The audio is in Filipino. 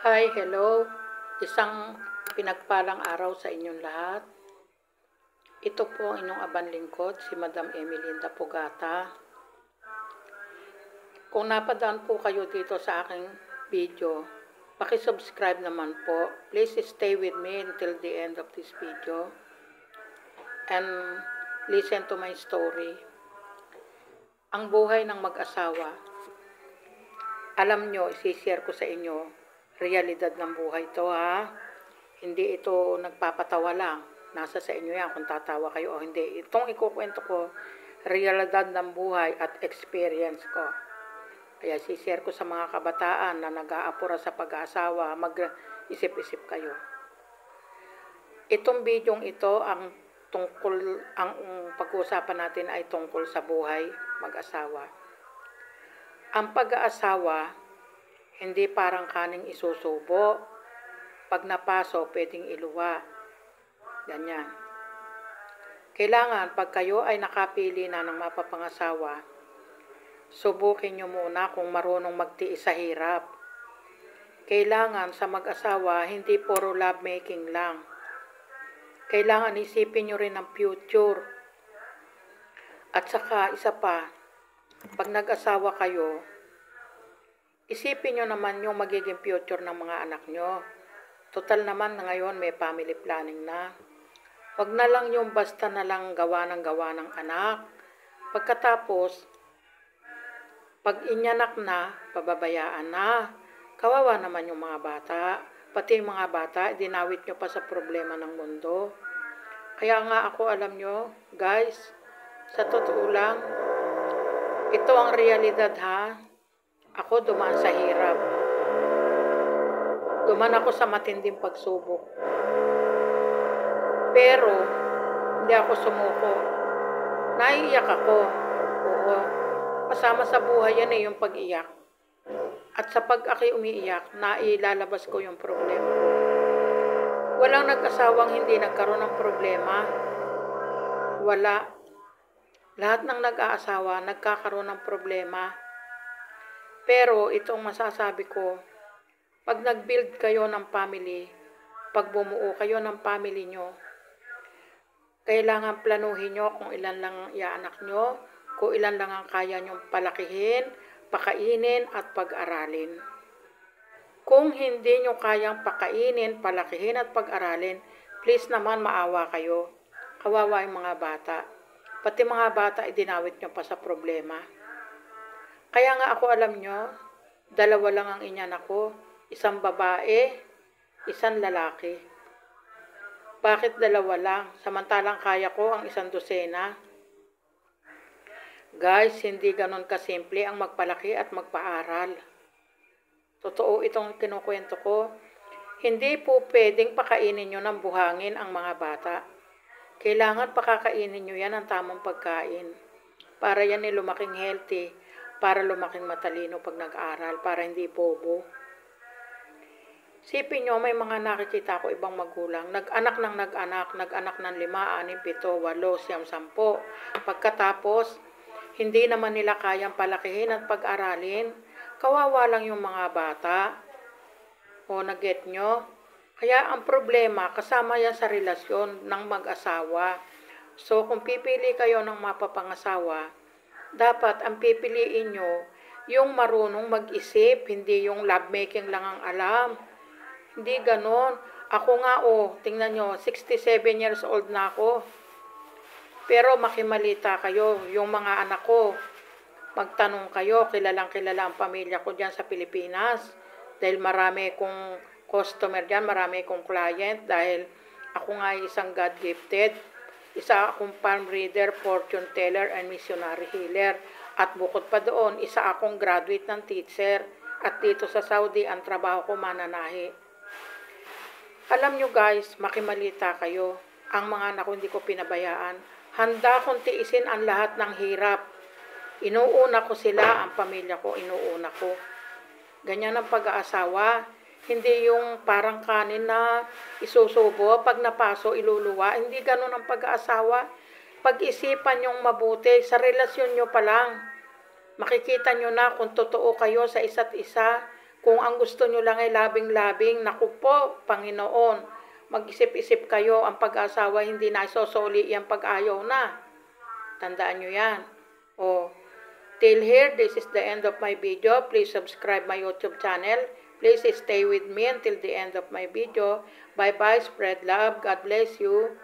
Hi, hello. Isang pinagpalang araw sa inyong lahat. Ito po ang inyong aban lingkod, si Madam Emelinda Pugata. Kung napadaan po kayo dito sa aking video, paki-subscribe naman po. Please stay with me until the end of this video and listen to my story. Ang buhay ng mag-asawa. Alam nyo, isi-share ko sa inyo, realidad ng buhay to ha. Hindi ito nagpapatawa lang. Nasa sa inyo yan kung tatawa kayo o hindi. Itong ikukwento ko, realidad ng buhay at experience ko. Kaya sishare ko sa mga kabataan na nag-aapura sa pag-aasawa, mag-isip-isip kayo. Itong bidyong ito, ang pag-uusapan natin ay tungkol sa buhay mag-asawa. Ang pag-aasawa, hindi parang kaning isusubo. Pag napaso, pwedeng iluwa. Ganyan. Kailangan, pag kayo ay nakapili na ng mapapangasawa, subukin nyo muna kung marunong magtiis sa hirap. Kailangan sa mag-asawa, hindi puro lovemaking lang. Kailangan isipin nyo rin ang future. At saka, isa pa, pag nag-asawa kayo, isipin nyo naman yung magiging future ng mga anak nyo. Total naman na ngayon may family planning na. Huwag na lang yung basta na lang gawa ng anak. Pagkatapos, pag inyanak na, pababayaan na. Kawawa naman yung mga bata. Pati yung mga bata, dinawit nyo pa sa problema ng mundo. Kaya nga ako, alam nyo, guys, sa totoo lang, ito ang realidad ha. Ako dumaan sa hirap. Dumaan ako sa matinding pagsubok. Pero, hindi ako sumuko. Naiiyak ako. Oo. Kasama sa buhay yan yung pag-iyak. At sa pag-aki umiiyak, nailalabas ko yung problema ko. Walang nag-asawang hindi nagkaroon ng problema. Wala. Lahat ng nag-aasawa, nagkakaroon ng problema. Pero itong masasabi ko, pag nag-build kayo ng family, pag bumuo kayo ng family nyo, kailangan planuhin nyo kung ilan lang iaanak nyo, kung ilan lang ang kaya nyong palakihin, pakainin at pag-aralin. Kung hindi nyo kayang pakainin, palakihin at pag-aralin, please naman maawa kayo. Kawawa yung mga bata. Pati mga bata, idinawit nyo pa sa problema. Kaya nga ako alam nyo, dalawa lang ang inyanak ko, isang babae, isang lalaki. Bakit dalawa lang? Samantalang kaya ko ang isang dosena. Guys, hindi ganon kasimple ang magpalaki at magpaaral. Totoo itong kinukwento ko. Hindi po pwedeng pakainin nyo ng buhangin ang mga bata. Kailangan pakakainin nyo yan ang tamang pagkain. Para yan ay lumaking healthy. Para lumaking matalino pag nag-aral. Para hindi bobo. Sipin nyo, may mga nakikita ko ibang magulang. Nag-anak ng 5, 6, 7, 8, 10. Pagkatapos, hindi naman nila kayang palakihin at pag-aralin. Kawawa lang yung mga bata. O, nag-get nyo? Kaya ang problema, kasama yan sa relasyon ng mag-asawa. So, kung pipili kayo ng mapapangasawa, dapat ang pipiliin nyo, yung marunong mag-isip, hindi yung lovemaking lang ang alam. Hindi ganon. Ako nga tingnan nyo, 67 years old na ako. Pero makimalita kayo, yung mga anak ko, magtanong kayo, kilalang kilala ang pamilya ko dyan sa Pilipinas. Dahil marami kong customer dyan, marami kong client. Dahil ako nga ay isang God-gifted. Isa akong palm reader, fortune teller, and missionary healer. At bukod pa doon, isa akong graduate ng teacher. At dito sa Saudi, ang trabaho ko mananahi. Alam nyo guys, makimalita kayo. Ang mga anak ko hindi ko pinabayaan. Handa kong tiisin ang lahat ng hirap. Inuuna ko sila, ang pamilya ko, inuuna ko. Ganyan ang pag-aasawa. Hindi yung parang kanin na isusubo, pag napaso, iluluwa. Hindi ganun ang pag-aasawa. Pag-isipan nyong mabuti, sa relasyon nyo pa lang. Makikita nyo na kung totoo kayo sa isa't isa. Kung ang gusto nyo lang ay labing-labing, naku po, Panginoon, mag-isip-isip kayo, ang pag-asawa hindi na isosoli yung pag-ayaw na. Tandaan nyo yan. O, till here, this is the end of my video. Please subscribe my YouTube channel. Please stay with me until the end of my video. Bye-bye, spread love. God bless you.